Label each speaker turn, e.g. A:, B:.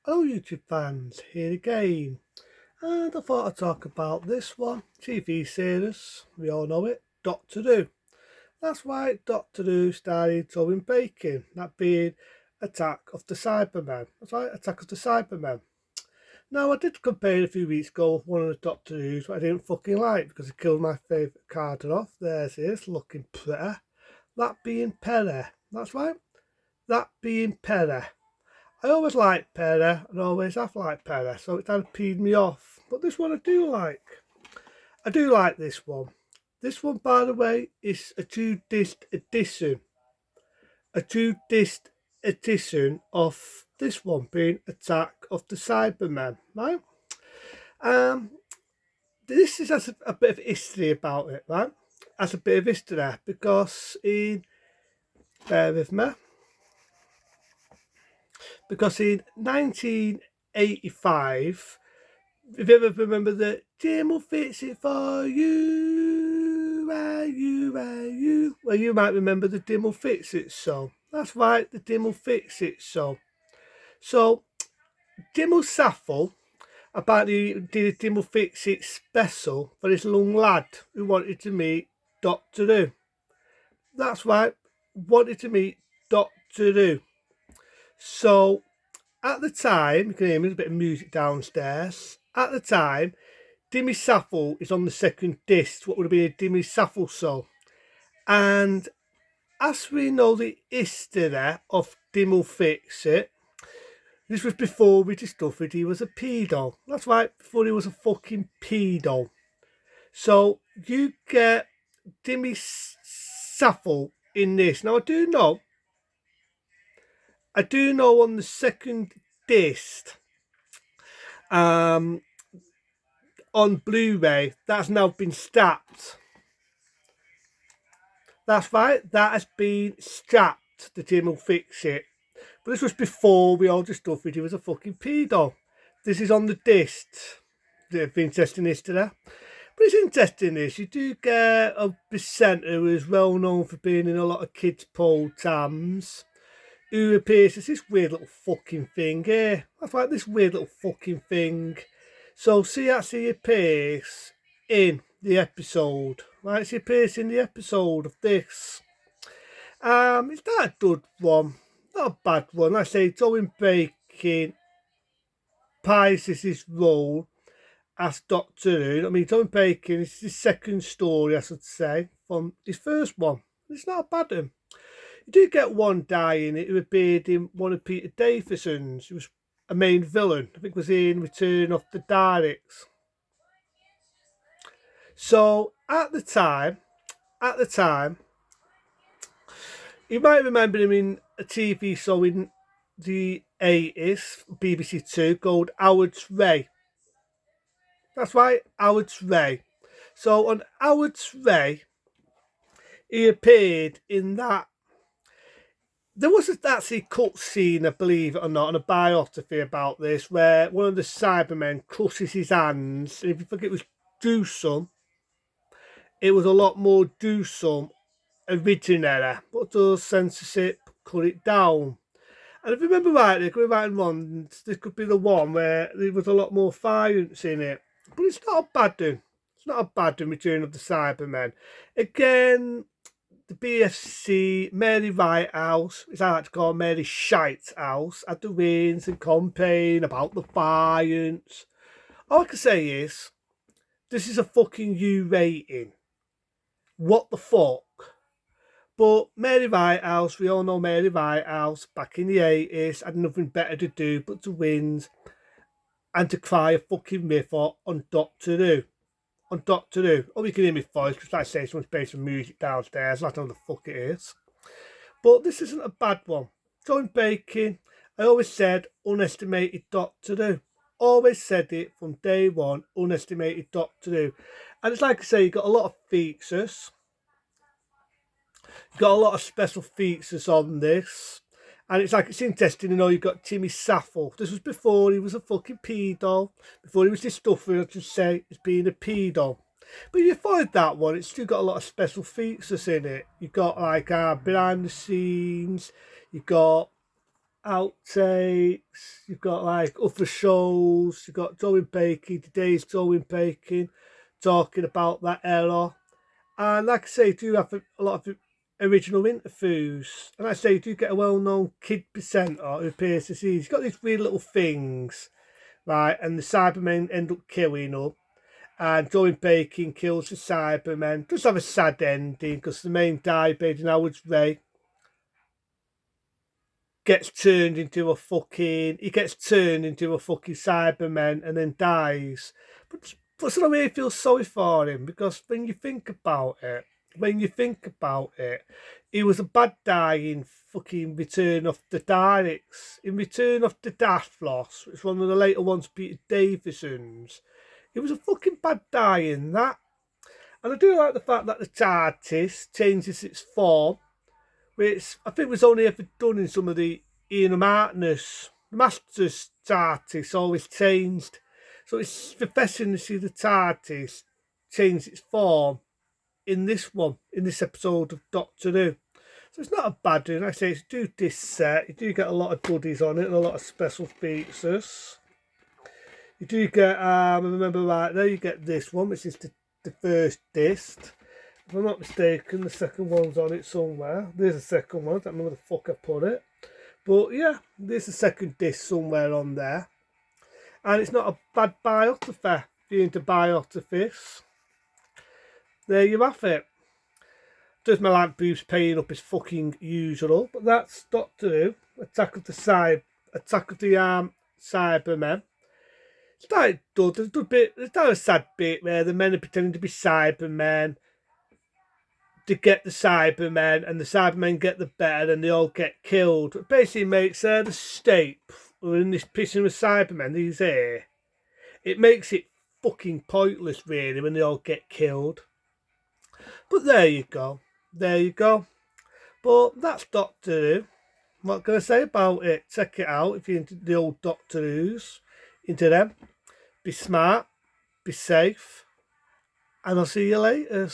A: Hello YouTube fans, here again, and I thought I'd talk about this one, TV series, we all know it, Doctor Who. That's why Doctor Who started showing Bacon, that being Attack of the Cybermen. That's right, Attack of the Cybermen. Now I did compare a few weeks ago with one of the Doctor Who's what I didn't fucking like because it killed my favourite card off. There's it, looking pretty. That being Pere. That's right, that being Pere. I always liked Pera and always have liked Pera, so it kind of peed me off. But this one I do like. I do like this one. This one, by the way, is a 2 disc edition. A 2 disc edition of this one being Attack of the Cybermen, right? Um, this has a bit of history about it, right? Has a bit of history because bear with me, because in 1985, if you ever remember the Jim will fix it for you, well, you might remember the Dim will fix it song. That's right, the Dim will fix it song. So, Dim will Saffel about did a Dim will fix it special for this young lad who wanted to meet Doctor Who. That's right, wanted to meet Doctor Who. So, at the time, you can hear me, there's a bit of music downstairs. At the time, Dimmy Saffel is on the second disc, what would have been a Dimmy Saffel song. And as we know the history of Dimmel Fix It, this was before we discovered he was a pedo. That's right, before he was a fucking pedo. So you get Dimmy Saffel in this. Now I do know on the second disc, on Blu-ray, that's now been strapped. That's right, that has been strapped, the Jim will fix it. But this was before we all discovered he was a fucking pedo. This is on the disc. They've been testing this today. But it's interesting this, you do get a presenter who is well known for being in a lot of kids' programs, who appears as this weird little fucking thing here. That's right, this weird little fucking thing. So see he appears in the episode. Right, he appears in the episode of this. It's not a good one, not a bad one. Like I say, Owen Bacon prizes his role as Doctor Who. I mean, Owen Bacon is his second story, I should say, from his first one. It's not a bad one. You do get one guy in it who appeared in one of Peter Davison's. He was a main villain. I think it was in Return of the Daleks. So at the time, you might remember him in a TV show in the 80s, BBC Two, called Howard's Ray. That's right, Howard's Ray. So on Howard's Ray, he appeared in that. There was actually a cut scene, I believe it or not, and a biography about this, where one of the Cybermen crushes his hands. And if you think it was gruesome, it was a lot more gruesome originally, but the censorship cut it down. And if you remember rightly, going right and wrong, this could be the one where there was a lot more violence in it. But it's not a bad one. It's not a bad one, Return of the Cybermen. Again, the BFC, Mary Whitehouse, as I like to call Mary Shitehouse, had the wins and complain about the violence. All I can say is, this is a fucking U rating. What the fuck? But Mary Whitehouse, we all know Mary Whitehouse, back in the 80s, had nothing better to do but to win and to cry a fucking river on Doctor Who. On Doctor Who. Oh, you can hear me voice, because like I say, someone's playing some music downstairs. I don't know what the fuck it is. But this isn't a bad one. John Bacon, I always said, unestimated Doctor Who. Always said it from day one, unestimated Doctor Who. And it's like I say, you got a lot of features. You've got a lot of special features on this. And it's interesting, you've got Timmy Saffel. This was before he was a fucking pedo. Before he was discovered, I should say, as being a pedo. But you find that one, it's still got a lot of special features in it. You've got behind the scenes. You've got outtakes. You've got like other shows. You've got Joey Baking, today's Joey Baking, talking about that era. And like I say, you do have a lot of original interviews. And like I say, you do get a well-known kid presenter who appears to see. He's got these weird little things, right? And the Cybermen end up killing her. And Joey Baking kills the Cybermen. Does have a sad ending because the main diebase in Howard's Ray gets turned into a fucking Cyberman and then dies. But sort of really feel sorry for him because when you think about it, he was a bad guy in fucking Return of the Daleks. In Return of the Daphlos, which is one of the later ones, Peter Davison's. He was a fucking bad guy in that. And I do like the fact that the TARDIS changes its form, which I think was only ever done in some of the Ian Martinus. The Master's TARDIS always changed. So it's refreshing to see the TARDIS change its form in this episode of Doctor Who. So it's not a bad one. Like I say, it's do this set. You do get a lot of goodies on it and a lot of special features. You do get, I remember right there, you get this one, which is the first disc. If I'm not mistaken, the second one's on it somewhere. There's the second one. I don't know where the fuck I put it. But yeah, there's the second disc somewhere on there. And it's not a bad biography if you're into biographies. There you have it. Does my like Bruce paying up his fucking usual. But that's Doctor Who. Attack of the Cybermen. It's like there's not a sad bit where the men are pretending to be Cybermen. To get the Cybermen, and the Cybermen get the better, and they all get killed. It basically makes the state, or in this pissing with Cybermen, these here, it makes it fucking pointless, really, when they all get killed. But there you go. But that's Doctor Who. What can I say about it? Check it out if you're into the old Doctor Who's, into them. Be smart, be safe, and I'll see you later.